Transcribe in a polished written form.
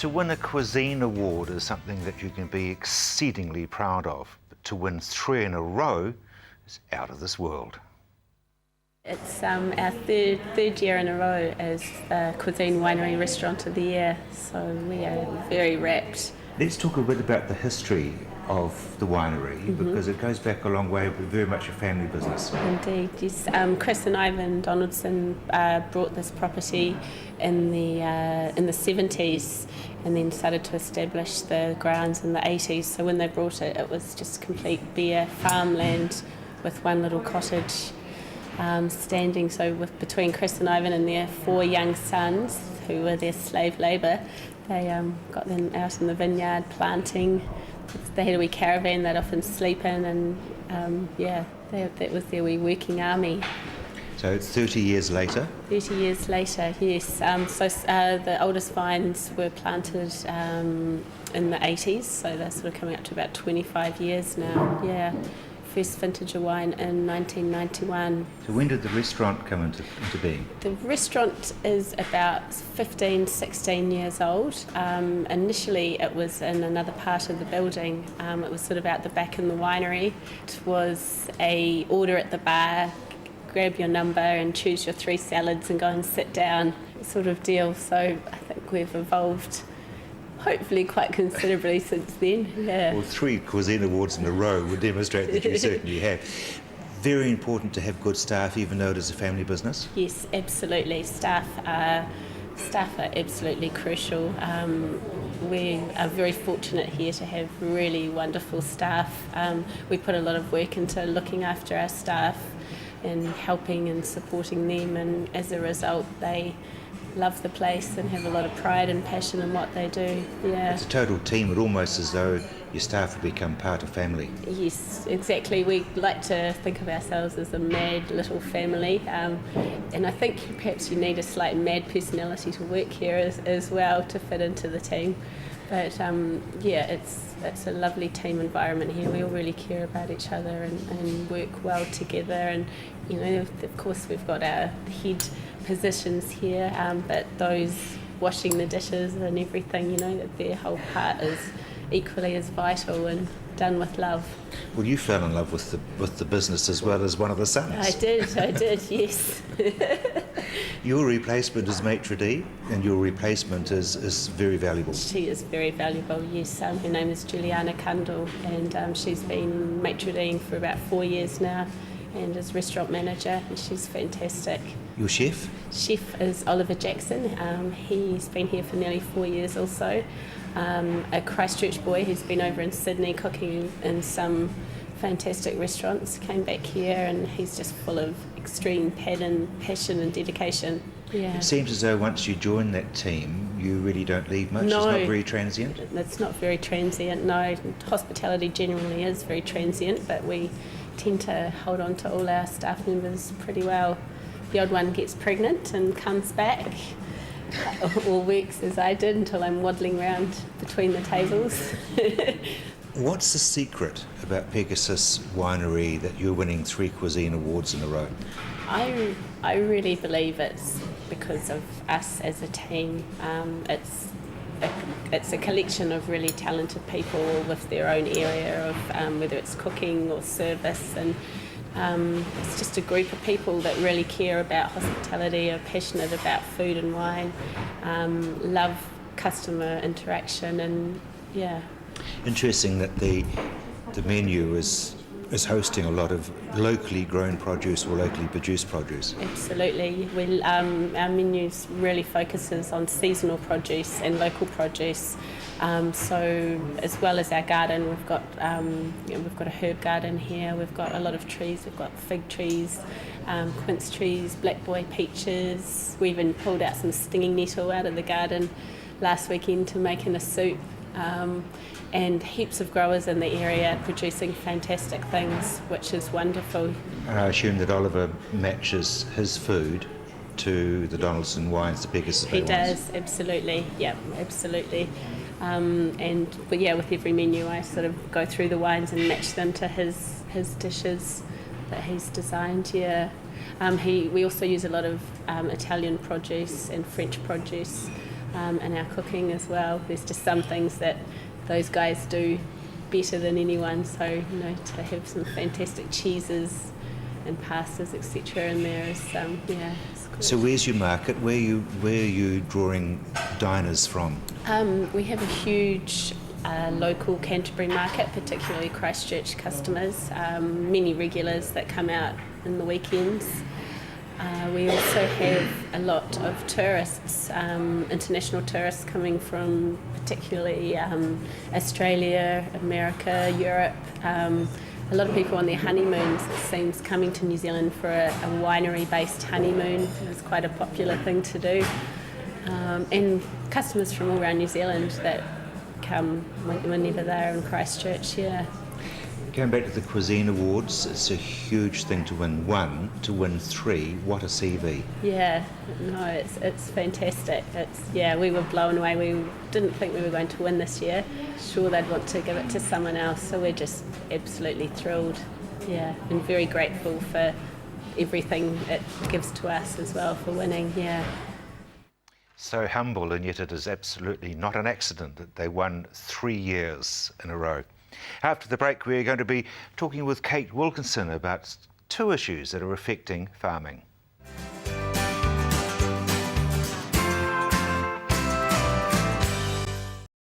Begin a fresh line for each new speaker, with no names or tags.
To win a Cuisine Award is something that you can be exceedingly proud of, but to win 3 in a row is out of this world.
It's our third year in a row as the Cuisine Winery Restaurant of the Year, so we are very rapt.
Let's talk a bit about the history of the winery, because it goes back a long way, but very much a family business.
Indeed, yes. Chris and Ivan Donaldson brought this property in the 70s and then started to establish the grounds in the 80s. So when they brought it, it was just complete bare farmland with one little cottage standing. So between Chris and Ivan and their 4 young sons, who were their slave labour, they got them out in the vineyard planting. They had a wee caravan they'd often sleep in, and that was their wee working army.
So 30 years later? 30
years later, yes. The oldest vines were planted in the 80s, so they're sort of coming up to about 25 years now, yeah. First vintage of wine in 1991.
So when did the restaurant come into being?
The restaurant is about 15, 16 years old. Initially it was in another part of the building. It was sort of out the back in the winery. It was a order at the bar, grab your number and choose your 3 salads and go and sit down sort of deal. So I think we've evolved hopefully quite considerably since then, yeah.
Well, 3 Cuisine Awards in a row would demonstrate that you certainly have. Very important to have good staff, even though it is a family business?
Yes, absolutely. Staff are absolutely crucial. We are very fortunate here to have really wonderful staff. We put a lot of work into looking after our staff and helping and supporting them, and as a result they love the place and have a lot of pride and passion in what they do. Yeah.
It's a total team. It's almost as though your staff have become part of family.
Yes, exactly. We like to think of ourselves as a mad little family, and I think perhaps you need a slight mad personality to work here as well to fit into the team. But it's a lovely team environment here. We all really care about each other and work well together. And you know, of course, we've got our head positions here, but those washing the dishes and everything, you know, that their whole part is equally as vital and done with love.
Well, you fell in love with the business as well as one of the sons.
I did, yes.
Your replacement is maitre d', and your replacement is very valuable.
She is very valuable, yes. Her name is Juliana Kundal, and she's been maitre d' for about 4 years now, and is restaurant manager, and she's fantastic.
Your chef?
Chef is Oliver Jackson. He's been here for nearly 4 years also. A Christchurch boy who's been over in Sydney cooking in some fantastic restaurants, came back here, and he's just full of extreme passion and dedication. Yeah.
It seems as though once you join that team, you really don't leave much.
No,
it's not very transient.
It's not very transient, no. Hospitality generally is very transient, but we tend to hold on to all our staff members pretty well. The odd one gets pregnant and comes back, or works as I did until I'm waddling around between the tables.
What's the secret about Pegasus Winery that you're winning 3 Cuisine Awards in a row?
I really believe it's because of us as a team. It's a collection of really talented people with their own area of whether it's cooking or service, and it's just a group of people that really care about hospitality, are passionate about food and wine, love customer interaction, and yeah.
Interesting that the menu is hosting a lot of locally grown produce or locally produced produce.
Absolutely. Our menu really focuses on seasonal produce and local produce. So as well as our garden, we've got a herb garden here. We've got a lot of trees. We've got fig trees, quince trees, black boy peaches. We even pulled out some stinging nettle out of the garden last weekend to make in a soup. And heaps of growers in the area producing fantastic things, which is wonderful.
I assume that Oliver matches his food to the Donaldson wines, the Pegasus Bay wines.
He does, absolutely. Yeah, absolutely. With every menu I sort of go through the wines and match them to his dishes that he's designed. Yeah. We also use a lot of Italian produce and French produce. and our cooking as well. There's just some things that those guys do better than anyone, so to have some fantastic cheeses and pastas, etc. in there is it's good.
So where's your market? Where are you drawing diners from?
We have a huge local Canterbury market, particularly Christchurch customers, many regulars that come out in the weekends. We also have a lot of tourists, international tourists coming from particularly Australia, America, Europe. A lot of people on their honeymoons, it seems, coming to New Zealand for a winery-based honeymoon is quite a popular thing to do. And customers from all around New Zealand that come whenever they're in Christchurch, yeah.
Going back to the Cuisine Awards, it's a huge thing to win one, to win three. What a CV.
Yeah, no, it's fantastic. We were blown away. We didn't think we were going to win this year. Sure, they'd want to give it to someone else, so we're just absolutely thrilled. Yeah, and very grateful for everything it gives to us as well for winning, yeah.
So humble, and yet it is absolutely not an accident that they won 3 years in a row. After the break, we're going to be talking with Kate Wilkinson about two issues that are affecting farming.